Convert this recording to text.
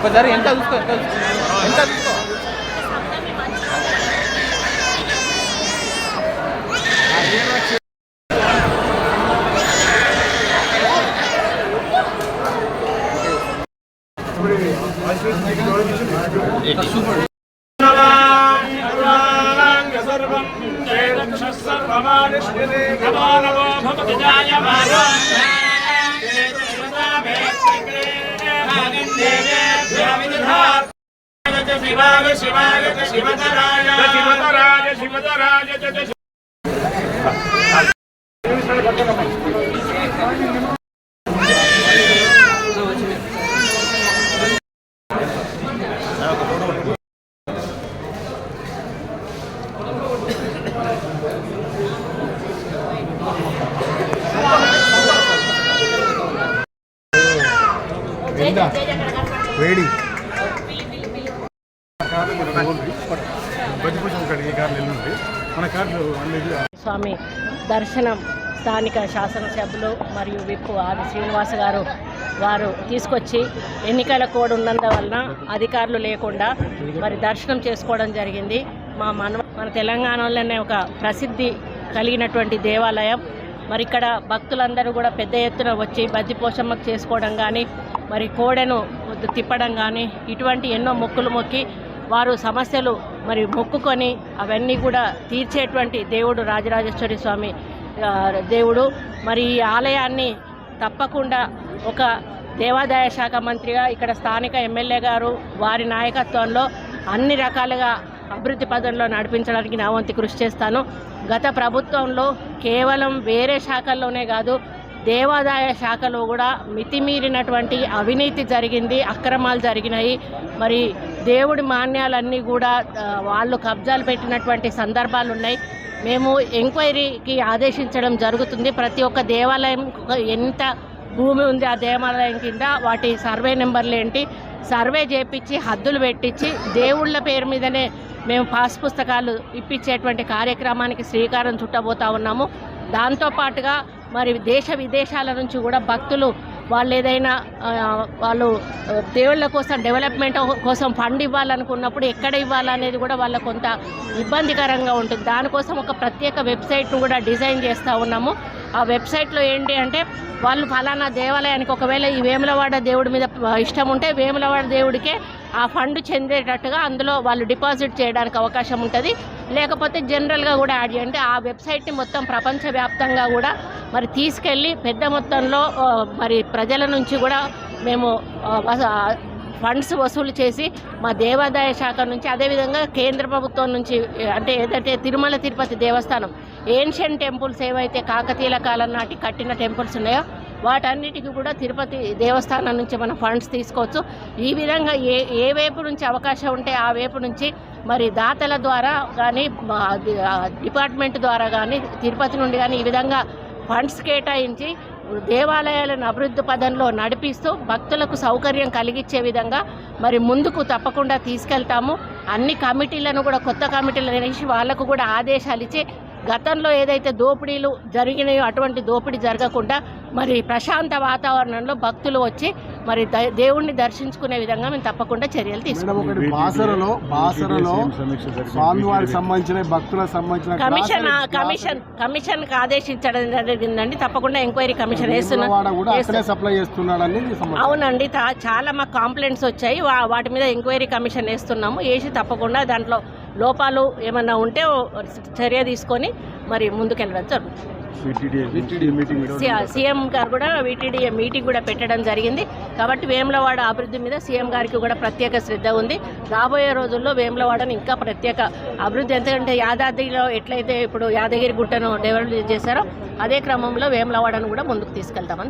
ఒకసారి ఎంత చూసుకో ఎంత చూసుకో శివాయ శివాయ శివతరాయ శివతరాయ శివతరాయ వేడి స్వామి దర్శనం స్థానిక శాసనసభ్యులు మరియు విప్ ఆది శ్రీనివాస్ గారు వారు తీసుకొచ్చి ఎన్నికల కోడ్ ఉన్నందువలన అధికారులు లేకుండా మరి దర్శనం చేసుకోవడం జరిగింది. మన తెలంగాణలోనే ఒక ప్రసిద్ధి కలిగినటువంటి దేవాలయం. మరి ఇక్కడ భక్తులందరూ కూడా పెద్ద ఎత్తున వచ్చి బద్దిపోషమ్మకు చేసుకోవడం కానీ మరి కోడెను తిప్పడం కానీ ఇటువంటి ఎన్నో మొక్కులు మొక్కి వారు సమస్యలు మరి మొక్కుకొని అవన్నీ కూడా తీర్చేటువంటి దేవుడు రాజరాజేశ్వరి స్వామి దేవుడు. మరి ఈ ఆలయాన్ని తప్పకుండా ఒక దేవాదాయ శాఖ మంత్రిగా ఇక్కడ స్థానిక ఎమ్మెల్యే గారు వారి నాయకత్వంలో అన్ని రకాలుగా అభివృద్ధి పదంలో నడిపించడానికి నా వంతు కృషి చేస్తాను. గత ప్రభుత్వంలో కేవలం వేరే శాఖల్లోనే కాదు దేవాదాయ శాఖలో కూడా మితిమీరినటువంటి అవినీతి జరిగింది, అక్రమాలు జరిగినాయి. మరి దేవుడి మాన్యాలన్నీ కూడా వాళ్ళు కబ్జాలు పెట్టినటువంటి సందర్భాలు ఉన్నాయి. మేము ఎంక్వైరీకి ఆదేశించడం జరుగుతుంది. ప్రతి ఒక్క దేవాలయం ఎంత భూమి ఉంది ఆ దేవాలయం కింద వాటి సర్వే నెంబర్లు ఏంటి సర్వే చేపించి హద్దులు పెట్టించి దేవుళ్ళ పేరు మీదనే మేము పాస్ పుస్తకాలు ఇప్పించేటువంటి కార్యక్రమానికి శ్రీకారం చుట్టబోతా ఉన్నాము. దాంతోపాటుగా మరి దేశ విదేశాల నుంచి కూడా భక్తులు వాళ్ళు ఏదైనా వాళ్ళు దేవుళ్ళ కోసం డెవలప్మెంట్ కోసం ఫండ్ ఇవ్వాలనుకున్నప్పుడు ఎక్కడ ఇవ్వాలనేది కూడా వాళ్ళకు కొంత ఇబ్బందికరంగా ఉంటుంది. దానికోసం ఒక ప్రత్యేక వెబ్సైట్ను కూడా డిజైన్ చేస్తూ ఉన్నాము. ఆ వెబ్సైట్లో ఏంటి అంటే వాళ్ళు ఫలానా దేవాలయానికి ఒకవేళ ఈ వేములవాడ దేవుడి మీద ఇష్టం ఉంటే వేములవాడ దేవుడికే ఆ ఫండ్ చెందేటట్టుగా అందులో వాళ్ళు డిపాజిట్ చేయడానికి అవకాశం ఉంటుంది. లేకపోతే జనరల్గా కూడా యాడ్ చేయండి. ఆ వెబ్సైట్ని మొత్తం ప్రపంచవ్యాప్తంగా కూడా మరి తీసుకెళ్ళి పెద్ద మొత్తంలో మరి ప్రజల నుంచి కూడా మేము ఫండ్స్ వసూలు చేసి మా దేవాదాయ శాఖ నుంచి అదేవిధంగా కేంద్ర ప్రభుత్వం నుంచి అంటే ఏదైతే తిరుమల తిరుపతి దేవస్థానం ఏన్షియన్ టెంపుల్స్ ఏవైతే కాకతీయుల కాలం నాటి కట్టిన టెంపుల్స్ ఉన్నాయో వాటన్నిటికీ కూడా తిరుపతి దేవస్థానం నుంచి మనం ఫండ్స్ తీసుకోవచ్చు. ఈ విధంగా ఏ వైపు నుంచి అవకాశం ఉంటే ఆ వైపు నుంచి మరి దాతల ద్వారా కానీ డిపార్ట్మెంట్ ద్వారా కానీ తిరుపతి నుండి కానీ ఈ విధంగా ఫండ్స్ కేటాయించి దేవాలయాలను అభివృద్ధి పదంలో నడిపిస్తూ భక్తులకు సౌకర్యం కలిగించే విధంగా మరి ముందుకు తప్పకుండా తీసుకెళ్తాము. అన్ని కమిటీలను కూడా కొత్త కమిటీలను వేసి వాళ్లకు కూడా ఆదేశాలు ఇచ్చి గతంలో ఏదైతే దోపిడీలు జరిగినాయో అటువంటి దోపిడీ జరగకుండా మరి ప్రశాంత వాతావరణంలో భక్తులు వచ్చి మరి దేవుణ్ణి దర్శించుకునే విధంగా మేము తప్పకుండా చర్యలు తీసుకుంటాం. కమిషన్కి ఆదేశించడం జరిగిందండి. తప్పకుండా ఎంక్వైరీ కమిషన్ వేస్తున్నాం. అవునండి, చాలా మాకు కంప్లైంట్స్ వచ్చాయి. వాటి మీద ఎంక్వైరీ కమిషన్ వేస్తున్నాము. వేసి తప్పకుండా దాంట్లో లోపాలు ఏమన్నా ఉంటే చర్య తీసుకొని మరి ముందుకెళ్ళడం జరుగుతుంది. సీఎం గారు కూడా వీటీడీఏ మీటింగ్ కూడా పెట్టడం జరిగింది. కాబట్టి వేములవాడ అభివృద్ధి మీద సీఎం గారికి కూడా ప్రత్యేక శ్రద్ధ ఉంది. రాబోయే రోజుల్లో వేములవాడను ఇంకా ప్రత్యేక అభివృద్ధి ఎందుకంటే యాదాద్రిలో ఎట్లయితే ఇప్పుడు యాదగిరి గుట్టను డెవలప్ చేశారో అదే క్రమంలో వేములవాడను కూడా ముందుకు తీసుకెళ్తామని